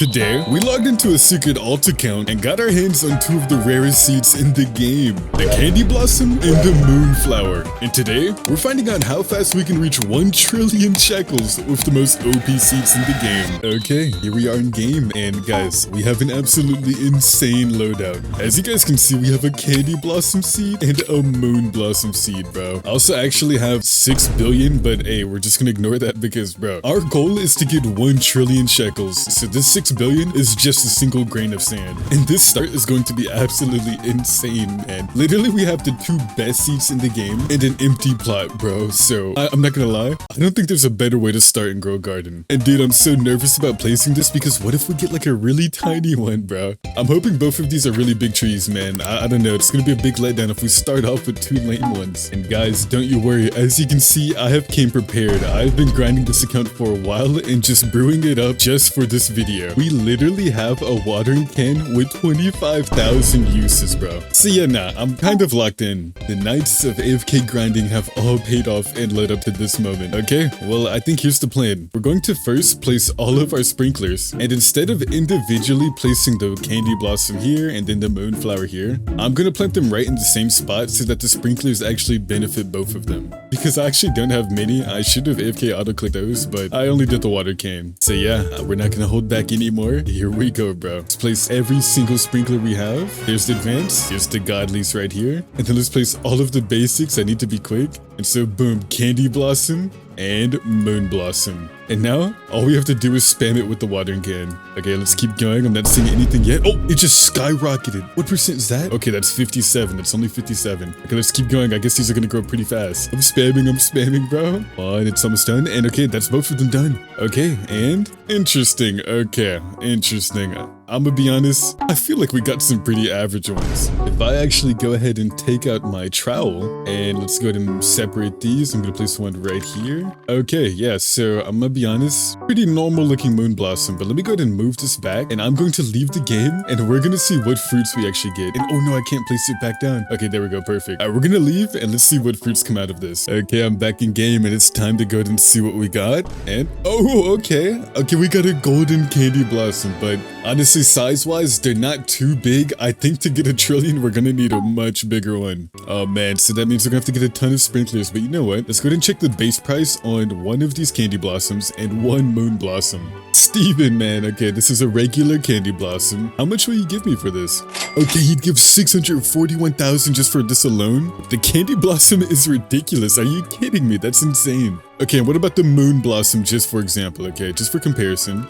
Today, we logged into a secret alt account and got our hands on two of the rarest seeds in the game, the Candy Blossom and the Moonflower. And today, we're finding out how fast we can reach 1 trillion shekels with the most OP seeds in the game. Okay, here we are in game, and guys, we have an absolutely insane loadout. As you guys can see, we have a Candy Blossom seed and a Moon Blossom seed, bro. I also actually have 6 billion, but hey, we're just gonna ignore that because, bro, our goal is to get 1 trillion shekels. So this 6 billion is just a single grain of sand. And this start is going to be absolutely insane, man. Literally, we have the 2 best seeds in the game and an empty plot, bro. So I'm not gonna lie, I don't think there's a better way to start and grow a garden. And dude, I'm so nervous about placing this because what if we get like a really tiny one, bro? I'm hoping both of these are really big trees, man. I don't know. It's gonna be a big letdown if we start off with 2 lame ones. And guys, don't you worry. As you can see, I have came prepared. I've been grinding this account for a while and just brewing it up just for this video. We literally have a watering can with 25,000 uses, bro. So yeah, nah, I'm kind of locked in. The nights of AFK grinding have all paid off and led up to this moment. Okay, well, I think here's the plan. We're going to first place all of our sprinklers, and instead of individually placing the Candy Blossom here and then the Moonflower here, I'm gonna plant them right in the same spot so that the sprinklers actually benefit both of them. Because I actually don't have many, I should have AFK auto-clicked those, but I only did the water can. So yeah, we're not gonna hold back anymore. Here we go, bro. Let's place every single sprinkler we have. Here's the advanced, here's the godlies right here. And then let's place all of the basics. I need to be quick. And so boom, Candy Blossom and Moon Blossom. And now, all we have to do is spam it with the watering can. Okay, let's keep going. I'm not seeing anything yet. Oh, it just skyrocketed. What percent is that? Okay, that's 57. That's only 57. Okay, let's keep going. I guess these are gonna grow pretty fast. I'm spamming, bro. Oh, and it's almost done. And okay, that's both of them done. Okay, and interesting. Okay, interesting. I'm gonna be honest, I feel like we got some pretty average ones. If I actually go ahead and take out my trowel, and let's go ahead and separate these, I'm gonna place one right here. Okay, yeah, so I'm gonna be honest, pretty normal looking Moon Blossom, but let me go ahead and move this back, and I'm going to leave the game, and we're gonna see what fruits we actually get. And oh no, I can't place it back down. Okay, there we go, perfect. All right, we're gonna leave, and let's see what fruits come out of this. Okay, I'm back in game, and it's time to go ahead and see what we got. And, oh, okay. Okay, we got a golden Candy Blossom, but honestly, size-wise, they're not too big. I think to get 1 trillion, we're gonna need a much bigger one. Oh man, so that means we're gonna have to get a ton of sprinklers. But you know what? Let's go ahead and check the base price on one of these Candy Blossoms and 1 Moon Blossom. Steven, man. Okay, this is a regular Candy Blossom. How much will you give me for this? Okay, he'd give 641,000 just for this alone. The Candy Blossom is ridiculous. Are you kidding me? That's insane. Okay, what about the Moon Blossom, just for example? Okay, just for comparison.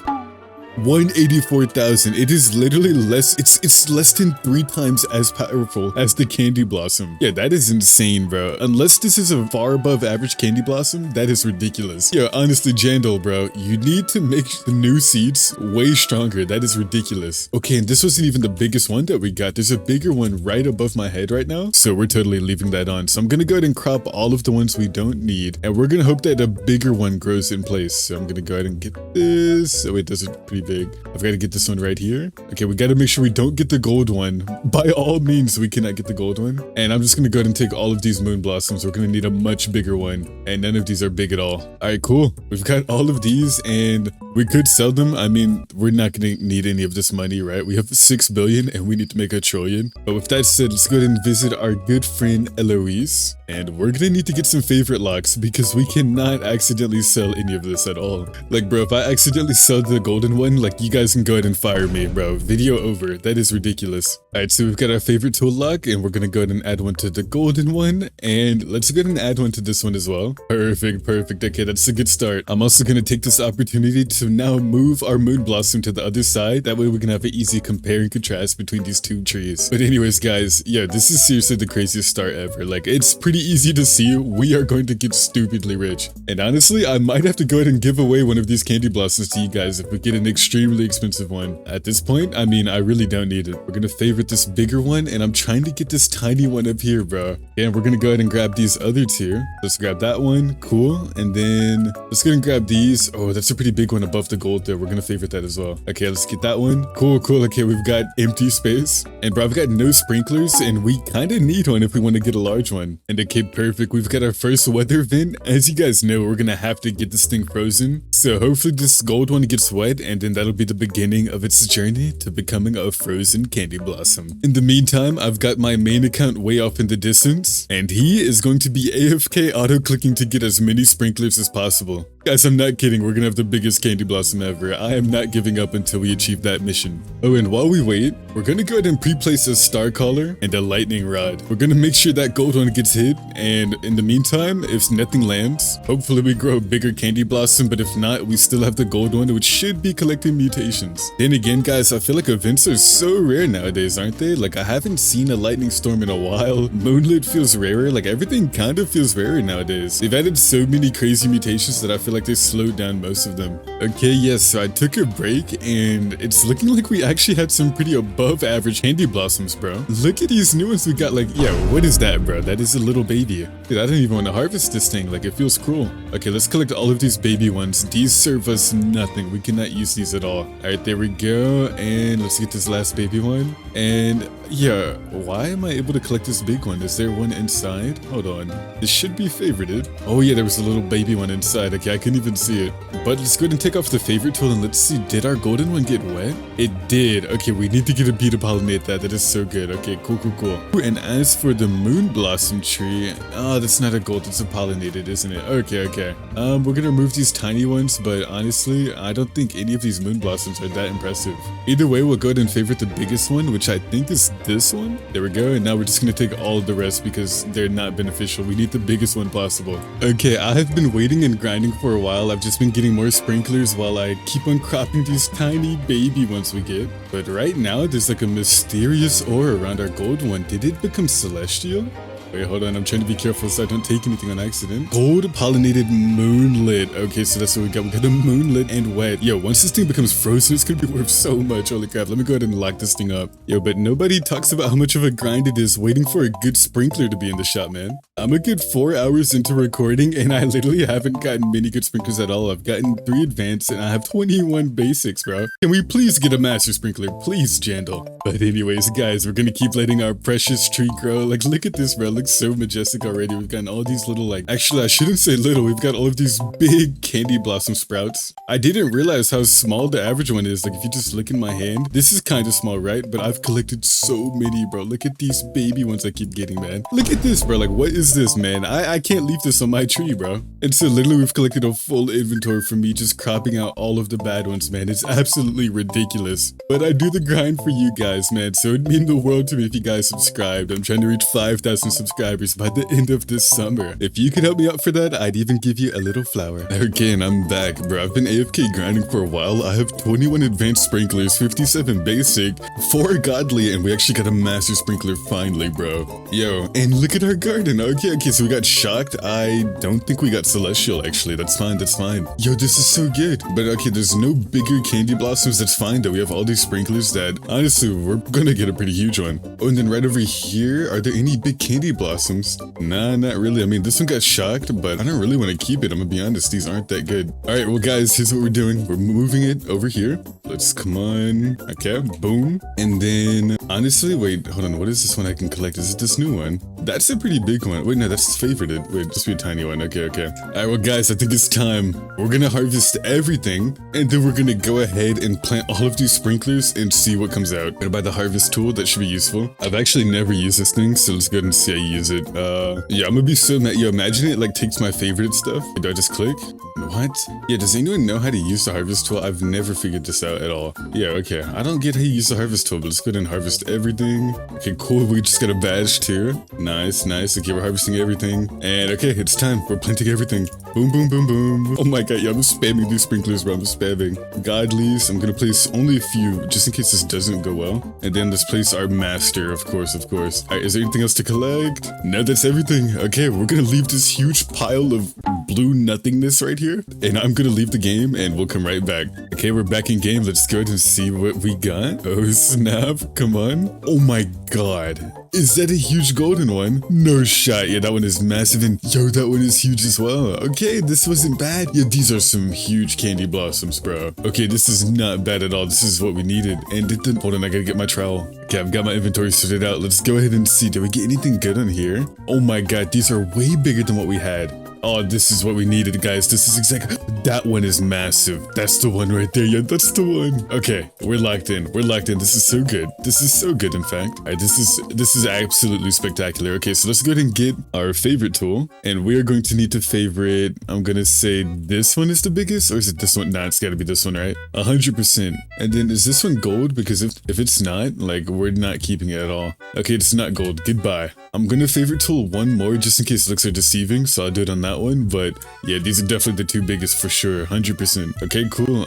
184,000. It is literally less. It's less than 3 times as powerful as the Candy Blossom. Yeah, that is insane, bro. Unless this is a far above average Candy Blossom, that is ridiculous. Yeah, honestly, Jandal, bro, you need to make the new seeds way stronger. That is ridiculous. Okay, and this wasn't even the biggest one that we got. There's a bigger one right above my head right now, so we're totally leaving that on. So I'm gonna go ahead and crop all of the ones we don't need, and we're gonna hope that a bigger one grows in place. So I'm gonna go ahead and get this. Oh wait, those are pretty big. I've got to get this one right here. Okay, we got to make sure we don't get the gold one. By all means, we cannot get the gold one. And I'm just going to go ahead and take all of these Moon Blossoms. We're going to need a much bigger one. And none of these are big at all. All right, cool. We've got all of these and we could sell them. I mean, we're not going to need any of this money, right? We have 6 billion and we need to make 1 trillion. But with that said, let's go ahead and visit our good friend Eloise. And we're going to need to get some favorite locks because we cannot accidentally sell any of this at all. Like, bro, if I accidentally sell the golden one, like, you guys can go ahead and fire me, bro. Video over. That is ridiculous. All right, so we've got our favorite tool lock, and we're going to go ahead and add one to the golden one. And let's go ahead and add one to this one as well. Perfect, perfect. Okay, that's a good start. I'm also going to take this opportunity to now move our Moon Blossom to the other side. That way we can have an easy compare and contrast between these 2 trees. But anyways, guys, yeah, this is seriously the craziest start ever. Like, it's pretty easy to see we are going to get stupidly rich. And honestly, I might have to go ahead and give away one of these Candy Blossoms to you guys if we get an extremely expensive one. At this point, I mean, I really don't need it. We're gonna favorite this bigger one, and I'm trying to get this tiny one up here, bro. And we're gonna go ahead and grab these other 2. Let's grab that one. Cool. And then let's go ahead and grab these. Oh, that's a pretty big one above the gold though. We're gonna favorite that as well. Okay, let's get that one. Cool, cool. Okay, we've got empty space. And bro, I've got no sprinklers, and we kind of need one if we want to get a large one. And okay, perfect. We've got our first weather vent. As you guys know, we're gonna have to get this thing frozen. So hopefully this gold one gets wet, and then that'll be the beginning of its journey to becoming a frozen candy blossom. In the meantime, I've got my main account way off in the distance, and he is going to be AFK auto-clicking to get as many sprinklers as possible. Guys, I'm not kidding. We're gonna have the biggest candy blossom ever. I am not giving up until we achieve that mission. Oh, and while we wait, we're gonna go ahead and pre-place a star collar and a lightning rod. We're gonna make sure that gold one gets hit, and in the meantime, if nothing lands, hopefully we grow a bigger candy blossom, but if not, we still have the gold one, which should be collecting mutations. Then again, guys, I feel like events are so rare nowadays, aren't they? Like, I haven't seen a lightning storm in a while. Moonlit feels rarer. Like, everything kind of feels rarer nowadays. They've added so many crazy mutations that I feel like they slowed down most of them. Okay, yes, so I took a break, and it's looking like we actually had some pretty above average candy blossoms, bro. Look at these new ones we got. Like, yeah, what is that, bro? That is a little baby. Dude, I don't even want to harvest this thing. Like, it feels cruel. Okay, let's collect all of these baby ones. These serve us nothing. We cannot use these at all. All right, there we go. And let's get this last baby one. And yeah, why am I able to collect this big one? Is there one inside? Hold on. This should be favorited. Oh yeah, there was a little baby one inside. Okay, I couldn't even see it. But let's go ahead and take off the favorite tool and let's see. Did our golden one get wet? It did. Okay, we need to get a bee to pollinate that. That is so good. Okay, cool, cool, cool. And as for the moon blossom tree, oh, that's not a gold. It's a pollinated, isn't it? Okay, okay. We're gonna remove these tiny ones, but honestly, I don't think any of these moon blossoms are that impressive. Either way, we'll go ahead and favorite the biggest one, which I think is this one. There we go. And now we're just gonna take all of the rest because they're not beneficial. We need the biggest one possible. Okay, I have been waiting and grinding for a while. I've just been getting more sprinklers while I keep on cropping these tiny baby ones we get. But right now, there's like a mysterious aura around our gold one. Did it become celestial? Wait, hold on. I'm trying to be careful so I don't take anything on accident. Gold pollinated moonlit. Okay, so that's what we got. We got a moonlit and wet. Yo, once this thing becomes frozen, it's gonna be worth so much. Holy crap. Let me go ahead and lock this thing up. Yo, but nobody talks about how much of a grind it is waiting for a good sprinkler to be in the shop, man. I'm a good 4 hours into recording, and I literally haven't gotten many good sprinklers at all. I've gotten 3 advanced, and I have 21 basics, bro. Can we please get a master sprinkler? Please, Jandal. But anyways, guys, we're gonna keep letting our precious tree grow. Like, look at this, bro. Looks so majestic already. We've gotten all these little, like, actually I shouldn't say little, we've got all of these big candy blossom sprouts. I didn't realize how small the average one is. Like, if you just look in my hand, this is kind of small, right? But I've collected so many, bro. Look at these baby ones I keep getting, man. Look at this, bro. Like, what is this, man? I can't leave this on my tree, bro. And so literally we've collected a full inventory from me just cropping out all of the bad ones, man. It's absolutely ridiculous. But I do the grind for you guys, man. So it'd mean the world to me if you guys subscribed. I'm trying to reach 5,000 subscribers by the end of this summer. If you could help me out for that, I'd even give you a little flower. Okay, and I'm back, bro. I've been AFK grinding for a while. I have 21 advanced sprinklers, 57 basic, 4 godly, and we actually got a master sprinkler finally, bro. Yo, and look at our garden. Okay, so we got shocked. I don't think we got celestial, actually. That's fine, that's fine. Yo, this is so good. But okay, there's no bigger candy blossoms. That's fine, though. We have all these sprinklers that, honestly, we're gonna get a pretty huge one. Oh, and then right over here, are there any big candy blossoms? Nah, not really. I mean, this one got shocked, but I don't really want to keep it. I'm gonna be honest, these aren't that good. All right, well, guys, here's what we're doing. We're moving it over here. Let's come on. Okay, boom. And then, honestly, wait, hold on. What is this one I can collect? Is it this new one? That's a pretty big one. Wait, no, that's favorited. Wait, just be a tiny one. Okay, okay. All right, well, guys, I think it's time. We're gonna harvest everything, and then we're gonna go ahead and plant all of these sprinklers and see what comes out. Gonna buy the harvest tool. That should be useful. I've actually never used this thing, so let's go ahead and see how you use it. Yeah, I'm gonna be so mad. Yo, imagine it like takes my favorite stuff. Do I just click? What? Yeah, does anyone know how to use the harvest tool? I've never figured this out at all. Yeah, okay. I don't get how you use the harvest tool, but let's go ahead and harvest everything. Okay, cool. We just got a badge too. Nice, nice. Okay, we're harvesting everything. And okay, it's time. We're planting everything. Boom, boom, boom, boom. Oh my god, yeah, I'm spamming these sprinklers, bro. I'm spamming. Godlies, I'm gonna place only a few, just in case this doesn't go well. And then let's place our master, of course, of course. All right, is there anything else to collect? No, that's everything. Okay, we're gonna leave this huge pile of blue nothingness right here, and I'm gonna leave the game, and we'll come right back. Okay, we're back in game. Let's go ahead and see what we got. Oh snap! Come on! Oh my god! Is that a huge golden one? No shot. Yeah, that one is massive, and yo, that one is huge as well. Okay, this wasn't bad. Yeah, these are some huge candy blossoms, bro. Okay, this is not bad at all. This is what we needed. And it didn't. Hold on, I gotta get my trowel. Okay, I've got my inventory sorted out. Let's go ahead and see. Did we get anything good on here? Oh my god, these are way bigger than what we had. Oh, this is what we needed, guys. This is exactly... That one is massive. That's the one right there. Yeah, that's the one. Okay, we're locked in. We're locked in. This is so good. This is so good, in fact. All right, this is absolutely spectacular. Okay, so let's go ahead and get our favorite tool. And we are going to need to favorite... I'm going to say this one is the biggest, or is it this one? Nah, it's got to be this one, right? 100%. And then is this one gold? Because if it's not, like, we're not keeping it at all. Okay, it's not gold. Goodbye. I'm going to favorite tool one more just in case it looks like deceiving, so I'll do it on that one. But yeah, these are definitely the two biggest for sure. 100%. Okay, cool.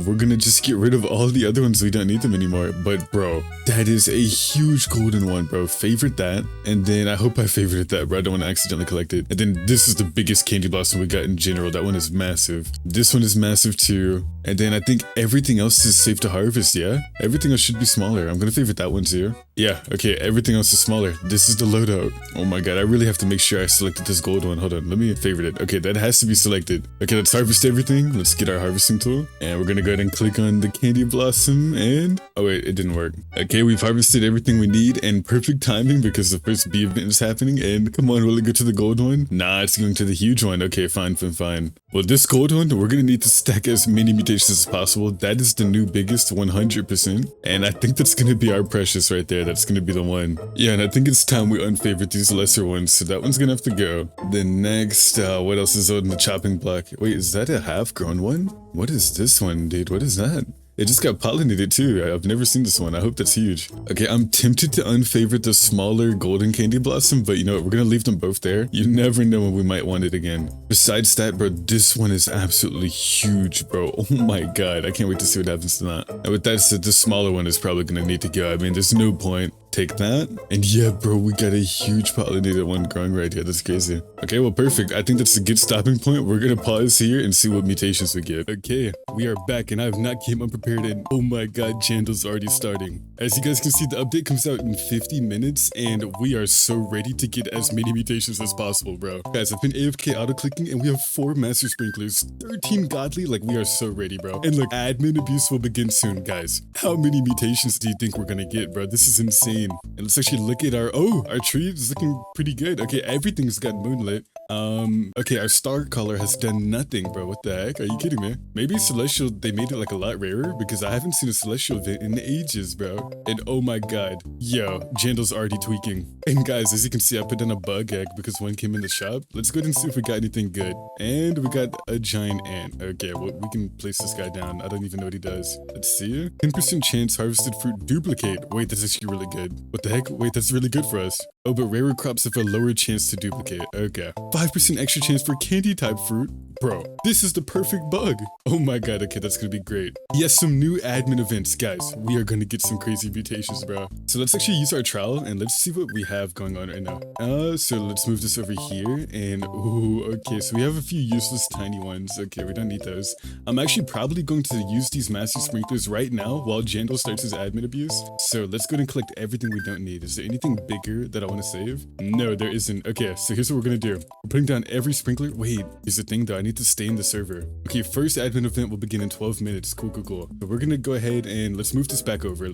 We're gonna just get rid of all the other ones. We don't need them anymore. But bro, that is a huge golden one, bro. Favorite that. And then I hope I favorited that, bro. I don't want to accidentally collect it. And then this is the biggest candy blossom we got in general. That one is massive. This one is massive too. And then I think everything else is safe to harvest, yeah? Everything else should be smaller. I'm gonna favorite that one too. Yeah, okay, everything else is smaller. This is the loadout. Oh my god, I really have to make sure I selected this gold one. Hold on, let me favorite it. Okay, that has to be selected. Okay, let's harvest everything. Let's get our harvesting tool. And we're gonna go ahead and click on the candy blossom and... Oh wait, it didn't work. Okay, we've harvested everything we need and perfect timing because the first bee event is happening. And come on, will it go to the gold one? Nah, it's going to the huge one. Okay, fine. Well, this gold one, we're gonna need to stack as many mutations as possible. That is the new biggest, 100%. And I think that's gonna be our precious right there. That's gonna be the one. Yeah, and I think it's time we unfavorite these lesser ones. So that one's gonna have to go. Then next, what else is on the chopping block? Wait, is that a half-grown one? What is this one, dude? What is that? It just got pollinated too. I've never seen this one. I hope that's huge. Okay, I'm tempted to unfavorite the smaller golden candy blossom, but you know what? We're gonna leave them both there. You never know when we might want it again. Besides that, bro, this one is absolutely huge, bro. Oh my god, I can't wait to see what happens to that. And with that said, the smaller one is probably gonna need to go. I mean, there's no point. Take that. And yeah, bro, we got a huge pollinated one growing right here. That's crazy. Okay, well, perfect. I think that's a good stopping point. We're gonna pause here and see what mutations we get. Okay, we are back and I have not came unprepared, and oh my god, Jandal's already starting. As you guys can see, the update comes out in 50 minutes and we are so ready to get as many mutations as possible, bro. Guys, I've been AFK auto-clicking and we have 4 master sprinklers, 13 godly. Like, we are so ready, bro. And look, admin abuse will begin soon, guys. How many mutations do you think we're gonna get, bro? This is insane. And let's actually look at our tree is looking pretty good. Okay, everything's got moonlit. Okay, our star color has done nothing, bro. What the heck? Are you kidding me? Maybe celestial, they made it like a lot rarer because I haven't seen a celestial event in ages, bro. And oh my god, yo, Jandal's already tweaking. And guys, as you can see, I put in a bug egg because one came in the shop. Let's go ahead and see if we got anything good. And we got a giant ant. Okay, well, we can place this guy down. I don't even know what he does. Let's see. 10% chance harvested fruit duplicate. Wait, that's actually really good. What the heck? Wait, that's really good for us. Oh, but rarer crops have a lower chance to duplicate. Okay. 5% extra chance for candy type fruit. Bro, this is the perfect bug. Oh my god, okay, that's gonna be great. Yes, some new admin events, guys. We are gonna get some crazy mutations, bro. So let's actually use our trowel and let's see what we have going on right now. So let's move this over here and ooh, okay, so we have a few useless tiny ones. Okay, we don't need those. I'm actually probably going to use these master sprinklers right now while Jandal starts his admin abuse. So let's go ahead and collect everything we don't need. Is there anything bigger that I want to save? No, there isn't. Okay, so here's what we're gonna do. We're putting down every sprinkler. Wait, here's the thing though. I need to stay in the server. Okay, first admin event will begin in 12 minutes. Cool. So we're gonna go ahead and let's move this back over.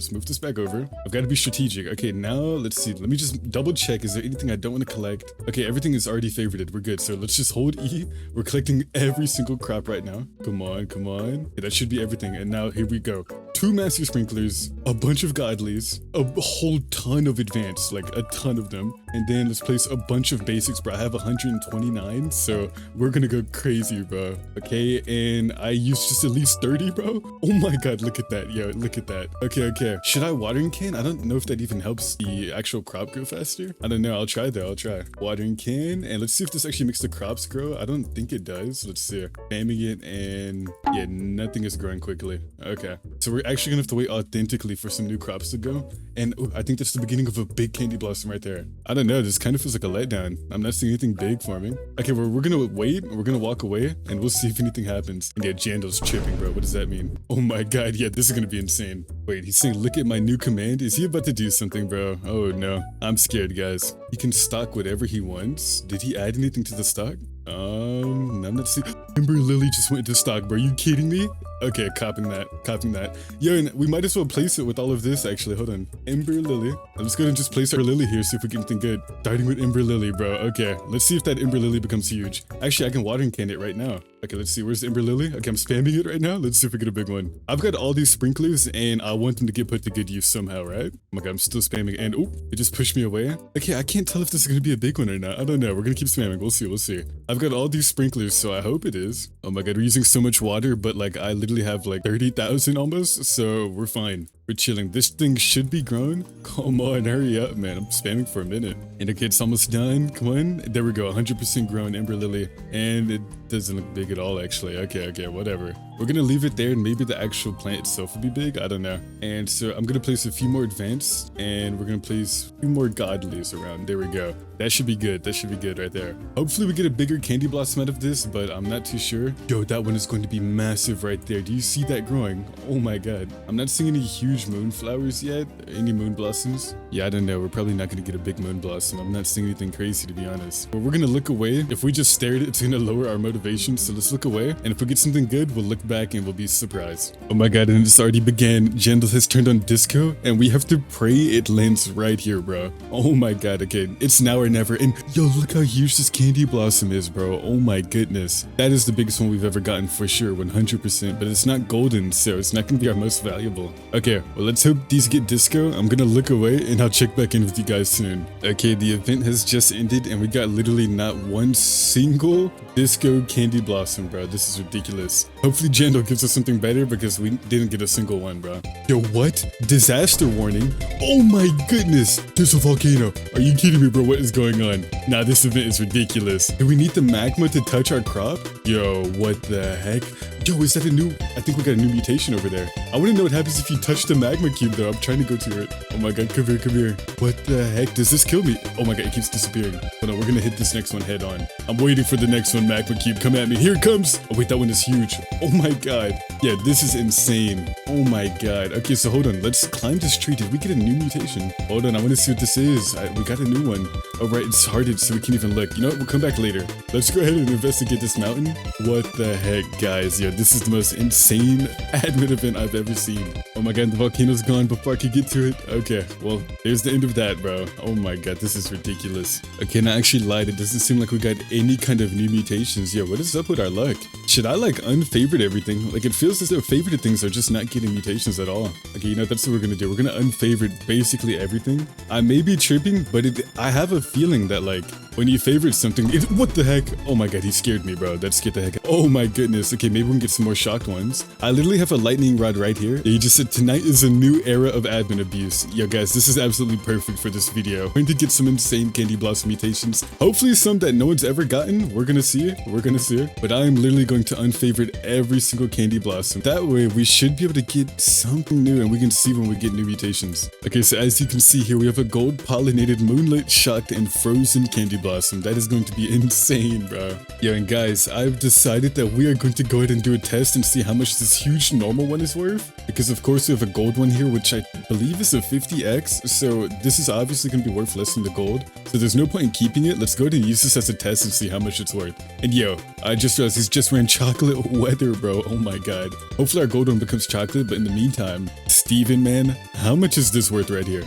I've got to be strategic. Okay, now let's see. Let me just double check. Is there anything I don't want to collect? Okay, everything is already favorited. We're good. So let's just hold E. We're collecting every single crop right now. Come on. Okay, that should be everything. And now here we go. 2 master sprinklers, a bunch of godlies, a whole ton of advanced, like a ton of them. And then let's place a bunch of basics, bro. I have 129, so we're gonna go crazy, bro. Okay, and I used just at least 30, bro. Oh my god, look at that. Yo, look at that. Okay. Should I watering can? I don't know if that even helps the actual crop grow faster. I don't know. I'll try though. Watering can, and let's see if this actually makes the crops grow. I don't think it does. Let's see. Spamming it, and yeah, nothing is growing quickly. Okay, so we're actually gonna have to wait authentically for some new crops to go. And ooh, I think that's the beginning of a big candy blossom right there. I don't know, this kind of feels like a letdown. I'm not seeing anything big forming. Okay, we're gonna wait, we're gonna walk away, and we'll see if anything happens. And yeah, Jandal's tripping, bro. What does that mean? Oh my god, yeah, this is gonna be insane. Wait, he's saying, look at my new command. Is he about to do something, bro? Oh no, I'm scared, guys. He can stock whatever he wants. Did he add anything to the stock? I'm not seeing. Ember Lily just went into stock, bro. Are you kidding me? Okay, copying that. Yo, and we might as well place it with all of this, actually. Hold on. Ember Lily. Let's go ahead and just place our Lily here, see if we get anything good. Starting with Ember Lily, bro. Okay, let's see if that Ember Lily becomes huge. Actually, I can watering can it right now. Okay, let's see. Where's the Ember Lily? Okay, I'm spamming it right now. Let's see if we get a big one. I've got all these sprinklers, and I want them to get put to good use somehow, right? Oh my god, I'm still spamming, and oh, it just pushed me away. Okay, I can't tell if this is gonna be a big one or not. I don't know. We're gonna keep spamming. We'll see. I've got all these sprinklers, so I hope it is. Oh my god, we're using so much water, but like I literally have like 30,000 almost, so we're fine. We're chilling. This thing should be grown. Come on, hurry up, man. I'm spamming for a minute. And okay, it's almost done. Come on. There we go. 100% grown Ember Lily. And it doesn't look big at all, actually. Okay, whatever. We're going to leave it there, and maybe the actual plant itself will be big. I don't know. And so I'm going to place a few more advanced, and we're going to place a few more godlies around. There we go. That should be good. That should be good right there. Hopefully we get a bigger candy blossom out of this, but I'm not too sure. Yo, that one is going to be massive right there. Do you see that growing? Oh my god. I'm not seeing any huge moonflowers yet. Any moon blossoms? Yeah, I don't know. We're probably not going to get a big moon blossom. I'm not seeing anything crazy, to be honest. But we're going to look away. If we just stare at it, it's going to lower our motivation. So let's look away. And if we get something good, we'll look back and we'll be surprised. Oh my god, and it's already began. Jandal has turned on disco, and we have to pray it lands right here, bro. Oh my god, okay. It's now or never. And yo, look how huge this candy blossom is, bro. Oh my goodness. That is the biggest one we've ever gotten for sure, 100%. But it's not golden, so it's not going to be our most valuable. Okay, well, let's hope these get disco. I'm going to look away, and I'll check back in with you guys soon. Okay, the event has just ended, and we got literally not one single disco candy blossom, bro. This is ridiculous. Hopefully Jandal gives us something better, because we didn't get a single one, bro. Yo, what? Disaster warning? Oh my goodness. There's a volcano. Are you kidding me, bro? What is going on? Nah, this event is ridiculous. Do we need the magma to touch our crop? Yo, what the heck? Yo, is that a new... I think we got a new mutation over there. I want to know what happens if you touch the magma cube, though. I'm trying to go to it. Oh my god, come here. What the heck? Does this kill me? Oh my god, it keeps disappearing. Hold on, we're gonna hit this next one head on. I'm waiting for the next one, magma cube. Come at me. Here it comes. Oh wait, that one is huge. Oh my god. Yeah, this is insane. Oh my god. Okay, so hold on. Let's climb this tree. Did we get a new mutation? Hold on, I want to see what this is. We got a new one. Oh right, it's hearted, so we can't even look. You know what? We'll come back later. Let's go ahead and investigate this mountain. What the heck, guys? Yeah, this is the most insane admin event I've ever seen. Oh my god, the volcano's gone before I could get to it. Okay, well, there's the end of that, bro. Oh my god, this is ridiculous. Okay, and I actually lied. It doesn't seem like we got any kind of new mutations. Yeah, what is up with our luck? Should I like unfavorite everything? Like it feels as though favorited things are just not getting mutations at all. Okay, you know, that's what we're gonna do. We're gonna unfavorite basically everything. I may be tripping, but I have a feeling that like when you favorite something, what the heck? Oh my god, he scared me, bro. That scared the heck out. Oh my goodness. Okay, maybe we can get some more shocked ones. I literally have a lightning rod right here. He just said tonight is a new era of admin abuse. Yo guys, this is absolutely perfect for this video. We're going to get some insane candy blossom mutations. Hopefully some that no one's ever gotten. We're gonna see it. But I am literally going to unfavorite every single candy blossom. That way we should be able to get something new, and we can see when we get new mutations. Okay, so as you can see here, we have a gold pollinated, moonlit, shocked, and frozen candy blossom. That is going to be insane, bro. Yo, and guys, I've decided that we are going to go ahead and do a test and see how much this huge normal one is worth. Because of course we have a gold one here, which I believe is a 50x. So this is obviously going to be worth less than the gold. So there's no point in keeping it. Let's go ahead and use this as a test and see how much it's worth. And yo, I just realized he's just ran chocolate weather, bro. Oh my god. Hopefully our gold one becomes chocolate, but in the meantime, Steven, man, how much is this worth right here?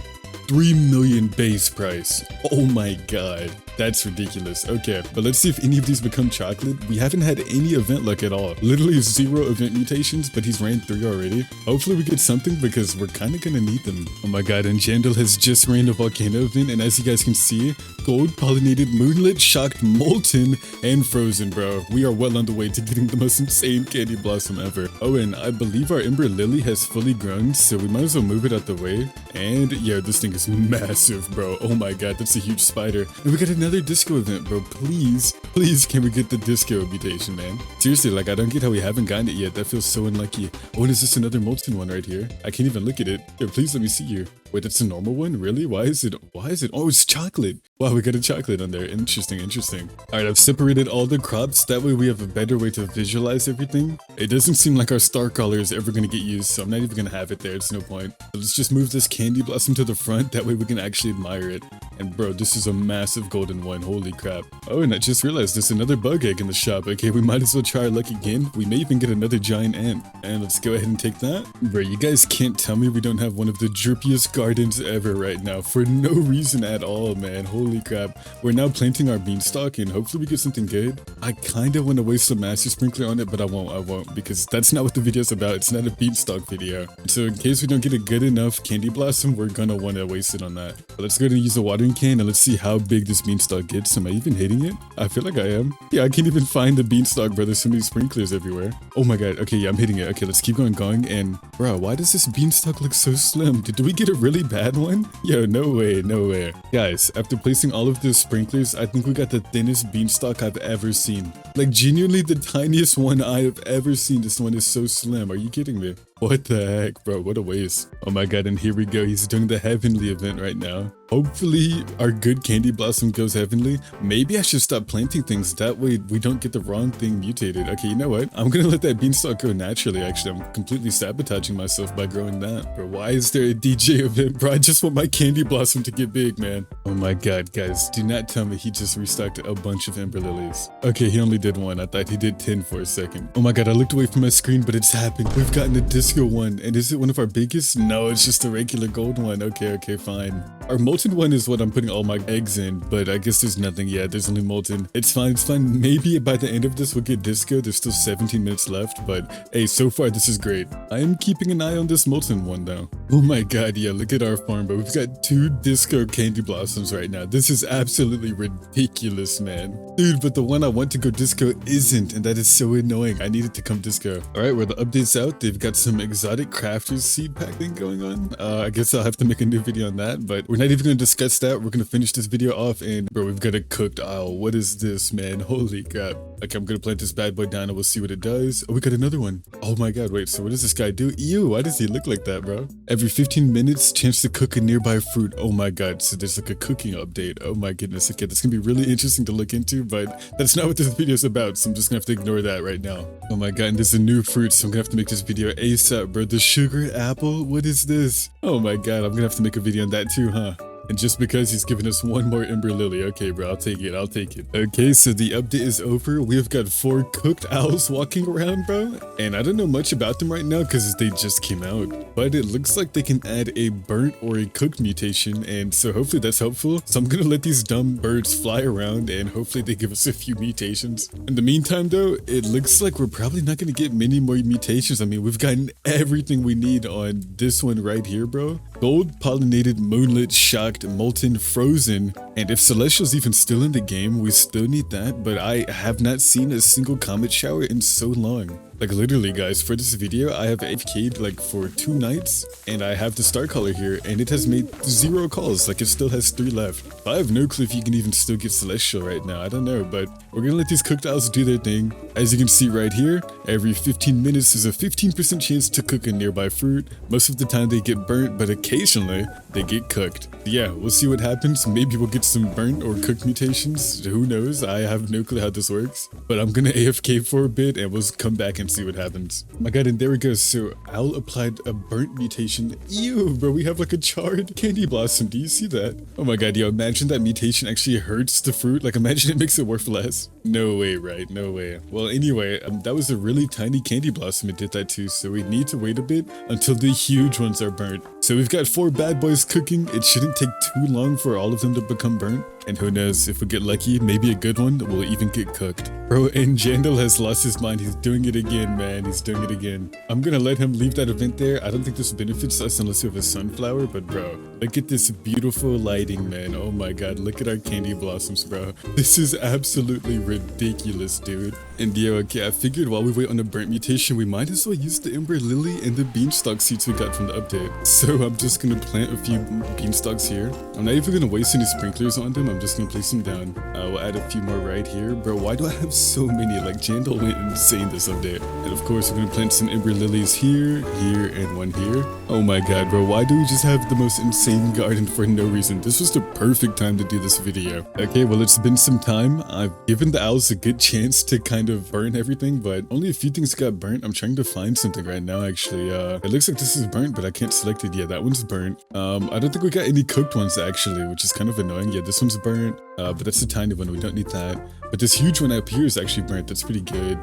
3 million base price. Oh my god. That's ridiculous. Okay, but let's see if any of these become chocolate. We haven't had any event luck at all. Literally 0 event mutations, but he's ran 3 already. Hopefully we get something because we're kind of gonna need them. Oh my god, and Jandal has just ran a volcano event, and as you guys can see, gold pollinated, moonlit, shocked, molten, and frozen, bro. We are well on the way to getting the most insane candy blossom ever. Oh, and I believe our Ember Lily has fully grown, so we might as well move it out the way. And yeah, this thing is massive, bro. Oh my god, that's a huge spider. And we got another another disco event, bro. Please, please, can we get the disco mutation, man? Seriously, like, I don't get how we haven't gotten it yet. That feels so unlucky. Oh, and is this another molten one right here? I can't even look at it. Here, please let me see you. Wait, that's a normal one? Really? Why is it? Oh, it's chocolate. Wow, we got a chocolate on there. Interesting, interesting. All right, I've separated all the crops. That way we have a better way to visualize everything. It doesn't seem like our star color is ever going to get used, so I'm not even going to have it there. It's no point. So let's just move this candy blossom to the front. That way we can actually admire it. And bro, this is a massive golden one. Holy crap. Oh, and I just realized there's another bug egg in the shop. Okay, we might as well try our luck again. We may even get another giant ant. And let's go ahead and take that. Bro, you guys can't tell me we don't have one of the drippiest gardens ever right now for no reason at all, man. Holy crap. We're now planting our beanstalk and hopefully we get something good. I kind of want to waste some master sprinkler on it, but I won't because that's not what the video's about. It's not a beanstalk video. So in case we don't get a good enough candy blossom, we're gonna want to waste it on that. But let's go ahead and use a watering can and let's see how big this beanstalk gets. Am I even hitting it? I feel like I am. Yeah, I can't even find the beanstalk, bro. There's so many sprinklers everywhere. Oh my god. Okay, yeah, I'm hitting it. Okay, let's keep going. And bro, why does this beanstalk look so slim? Did we get a really bad one? Yo, no way, no way. Guys, after placing all of the sprinklers, I think we got the thinnest beanstalk I've ever seen. Like, genuinely the tiniest one I have ever seen. This one is so slim. Are you kidding me? What the heck, bro? What a waste. Oh my god, and here we go. He's doing the heavenly event right now. Hopefully, our good candy blossom goes heavenly. Maybe I should stop planting things. That way, we don't get the wrong thing mutated. Okay, you know what? I'm gonna let that beanstalk go naturally, actually. I'm completely sabotaging myself by growing that. Bro, why is there a DJ event, bro? I just want my candy blossom to get big, man. Oh my god, guys. Do not tell me he just restocked a bunch of ember lilies. Okay, he only did one. I thought he did 10 for a second. Oh my god, I looked away from my screen, but it's happened. We've gotten a disco one. And is it one of our biggest? No, it's just a regular gold one. Okay, fine. Our molten one is what I'm putting all my eggs in, but I guess there's nothing yet. There's only molten. It's fine, it's fine. Maybe by the end of this, we'll get disco. There's still 17 minutes left, but hey, so far, this is great. I am keeping an eye on this molten one, though. Oh my god, yeah, look at our farm, but we've got 2 disco candy blossoms right now. This is absolutely ridiculous, man. Dude, but the one I want to go disco isn't, and that is so annoying. I need it to come disco. All right, well, the update's out. They've got some exotic crafters seed pack thing going on. I guess I'll have to make a new video on that, but we're not even going to discuss that. We're going to finish this video off, and bro, we've got a cooked owl. What is this, man? Holy crap. Okay, I'm going to plant this bad boy down and we'll see what it does. Oh, we got another one. Oh my god, wait, so what does this guy do? Ew, why does he look like that, bro? Every 15 minutes, chance to cook a nearby fruit. Oh my god, so there's like a cooking update. Oh my goodness. Okay, that's going to be really interesting to look into, but that's not what this video is about, so I'm just going to have to ignore that right now. Oh my god, and there's a new fruit, so I'm going to have to make this video ASAP, bro. The sugar apple? What is this? Oh my god, I'm going to have to make a video on that too, huh? And just because he's giving us one more ember lily. Okay, bro, I'll take it. Okay, so the update is over. We have got 4 cooked owls walking around, bro. And I don't know much about them right now because they just came out. But it looks like they can add a burnt or a cooked mutation. And so hopefully that's helpful. So I'm going to let these dumb birds fly around and hopefully they give us a few mutations. In the meantime, though, it looks like we're probably not going to get many more mutations. I mean, we've gotten everything we need on this one right here, bro. Gold, pollinated, moonlit, shocked, molten, frozen, and if Celestial's even still in the game, we still need that, but I have not seen a single comet shower in so long. Like literally, guys, for this video, I have AFK'd like for 2 nights, and I have the star color here, and it has made 0 calls, like it still has 3 left. I have no clue if you can even still get Celestial right now, I don't know, but we're gonna let these cooked owls do their thing. As you can see right here, every 15 minutes there's a 15% chance to cook a nearby fruit. Most of the time they get burnt, but occasionally they get cooked. Yeah, we'll see what happens. Maybe we'll get some burnt or cooked mutations, who knows, I have no clue how this works. But I'm gonna AFK for a bit, and we'll come back and see what happens. Oh my god, and there we go. So Owl applied a burnt mutation. Ew, bro, we have like a charred candy blossom. Do you see that? Oh my god, yo, imagine that mutation actually hurts the fruit. Like imagine it makes it worth less. No way, right? No way. Well, anyway, that was a really tiny candy blossom. It did that too. So we need to wait a bit until the huge ones are burnt. So we've got 4 bad boys cooking. It shouldn't take too long for all of them to become burnt. And who knows, if we get lucky, maybe a good one will even get cooked. Bro, and Jandal has lost his mind. He's doing it again, man. He's doing it again. I'm gonna let him leave that event there. I don't think this benefits us unless we have a sunflower, but bro, look at this beautiful lighting, man. Oh my god, look at our candy blossoms, bro. This is absolutely ridiculous, dude. And yo, okay, I figured while we wait on a burnt mutation, we might as well use the ember lily and the beanstalk seeds we got from the update. So I'm just gonna plant a few beanstalks here. I'm not even gonna waste any sprinklers on them. I'm I'm just gonna place them down. We'll add a few more right here. Bro, why do I have so many? Like, Jandal went insane this update. And of course, we're gonna plant some ember lilies here, here, and one here. Oh my god, bro, why do we just have the most insane garden for no reason? This was the perfect time to do this video. Okay, well, it's been some time. I've given the owls a good chance to kind of burn everything, but only a few things got burnt. I'm trying to find something right now, actually. It looks like this is burnt, but I can't select it. Yeah, that one's burnt. I don't think we got any cooked ones, actually, which is kind of annoying. Yeah, this one's burnt, but that's a tiny one. We don't need that. But this huge one up here is actually burnt. That's pretty good.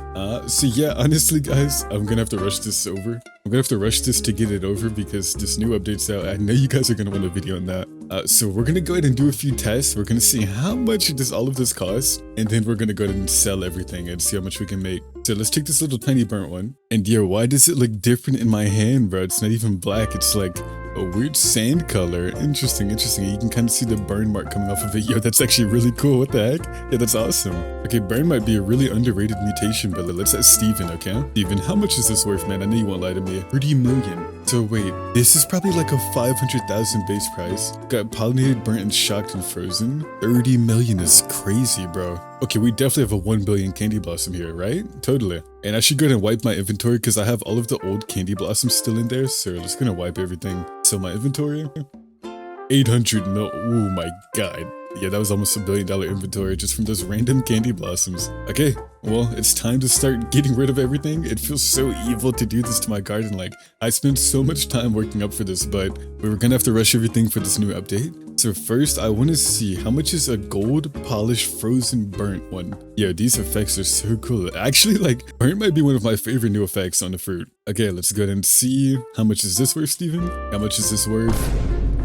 So yeah, honestly, guys, I'm gonna have to rush this over. I'm gonna have to rush this to get it over because this new update's out. I know you guys are gonna want a video on that. So we're gonna go ahead and do a few tests. We're gonna see how much does all of this cost, and then we're gonna go ahead and sell everything and see how much we can make. So let's take this little tiny burnt one. And yo, why does it look different in my hand, bro? It's not even black. It's like a weird sand color. Interesting. You can kind of see the burn mark coming off of it. Yo, that's actually really cool. What the heck? Yeah, that's awesome. Okay, burn might be a really underrated mutation, but let's ask Steven, okay? Steven, how much is this worth, man? I know you won't lie to me. 30 million. So wait, this is probably like a 500,000 base price. Got pollinated, burnt, and shocked and frozen. 30 million is crazy, bro. Okay, we definitely have a 1 billion candy blossom here, right? Totally. And I should go ahead and wipe my inventory because I have all of the old candy blossoms still in there. So I'm just gonna wipe everything. So my inventory, 800 mil. Oh my god. Yeah, that was almost $1 billion inventory just from those random candy blossoms. Okay, well, it's time to start getting rid of everything. It feels so evil to do this to my garden. Like, I spent so much time working up for this, but we were gonna have to rush everything for this new update. So first, I want to see how much is a gold polished frozen burnt one. Yo, these effects are so cool. Actually, like, burnt might be one of my favorite new effects on the fruit. Okay, let's go ahead and see how much is this worth, Steven? How much is this worth?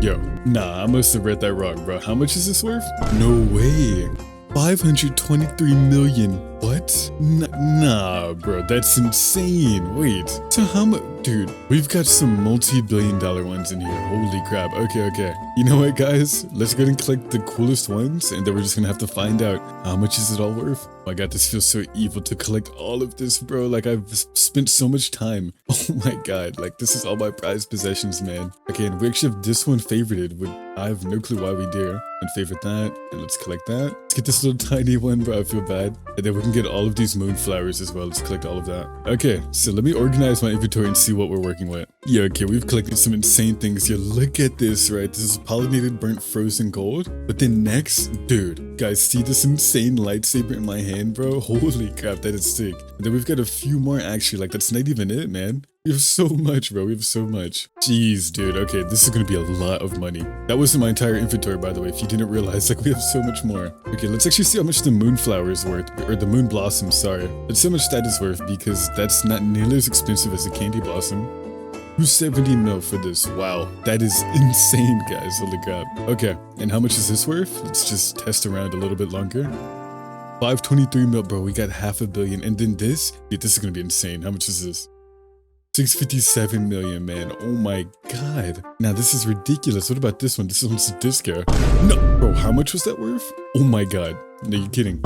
Yo, nah, I must have read that wrong, bro. How much is this worth? No way. 523 million. What? Nah, bro, that's insane. Wait, so how much? Dude, we've got some multi-billion-dollar ones in here. Holy crap. Okay. You know what, guys? Let's go ahead and collect the coolest ones, and then we're just gonna have to find out how much is it all worth. Oh my god, this feels so evil to collect all of this, bro. Like, I've spent so much time. Oh my god, like, this is all my prized possessions, man. Okay, and we actually have this one favorited. I have no clue why we dare. And favorite that, and let's collect that. Let's get this little tiny one, bro. I feel bad. And then we can get all of these moonflowers as well. Let's collect all of that. Okay, so let me organize my inventory and see what we're working with. Yeah, okay, we've collected some insane things here. Look at this, right? This is pollinated burnt frozen gold. But then next, dude, guys, see this insane lightsaber in my hand, bro? Holy crap, that is sick. And then we've got a few more, actually. Like, that's not even it, man. We have so much, bro. We have so much. Jeez, dude. Okay, this is gonna be a lot of money. That wasn't my entire inventory, by the way, if you didn't realize. Like, we have so much more. Okay, let's actually see how much the moonflower is worth. Or the moon blossom, sorry. Let's see how much that is worth, because that's not nearly as expensive as a candy blossom. 270 mil for this. Wow, that is insane, guys. Holy crap. Okay, and how much is this worth? Let's just test around a little bit longer. 523 mil, bro. We got $500 million. And then this? Dude, this is gonna be insane. How much is this? 657 million, man. Oh my god. Now this is ridiculous. What about this one? This one's a disco. No, bro, how much was that worth? Oh my god. No, you're kidding.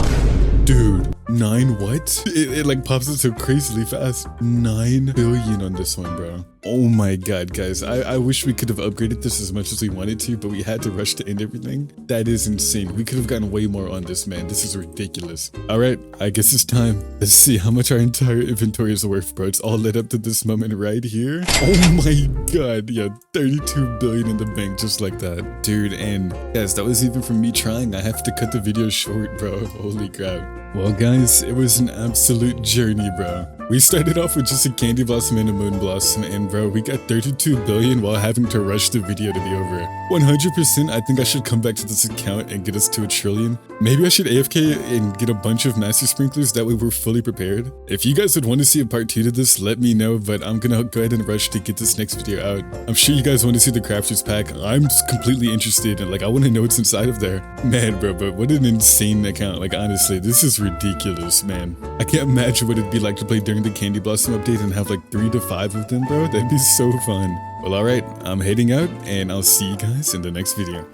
Dude, 9 what? It like pops up so crazily fast. 9 billion on this one, bro. Oh my god, guys. I wish we could have upgraded this as much as we wanted to, but we had to rush to end everything. That is insane. We could have gotten way more on this, man. This is ridiculous. Alright, I guess it's time. Let's see how much our entire inventory is worth, bro. It's all led up to this moment right here. Oh my god. Yeah, 32 billion in the bank, just like that. Dude, and guys, that was even from me trying. I have to cut the video short, bro. Holy crap. Well, guys, it was an absolute journey, bro. We started off with just a candy blossom and a moon blossom, and bro, we got 32 billion while having to rush the video to be over. 100%, I think I should come back to this account and get us to 1 trillion. Maybe I should AFK and get a bunch of master sprinklers, that way we're fully prepared. If you guys would want to see a part 2 to this, let me know, but I'm gonna go ahead and rush to get this next video out. I'm sure you guys want to see the crafters pack. I'm just completely interested, and like, I want to know what's inside of there. Man, bro, but what an insane account. Like, honestly, this is ridiculous, man. I can't imagine what it'd be like to play during the Candy Blossom update and have like 3 to 5 of them, bro. That'd be so fun. Well, alright, I'm heading out, and I'll see you guys in the next video.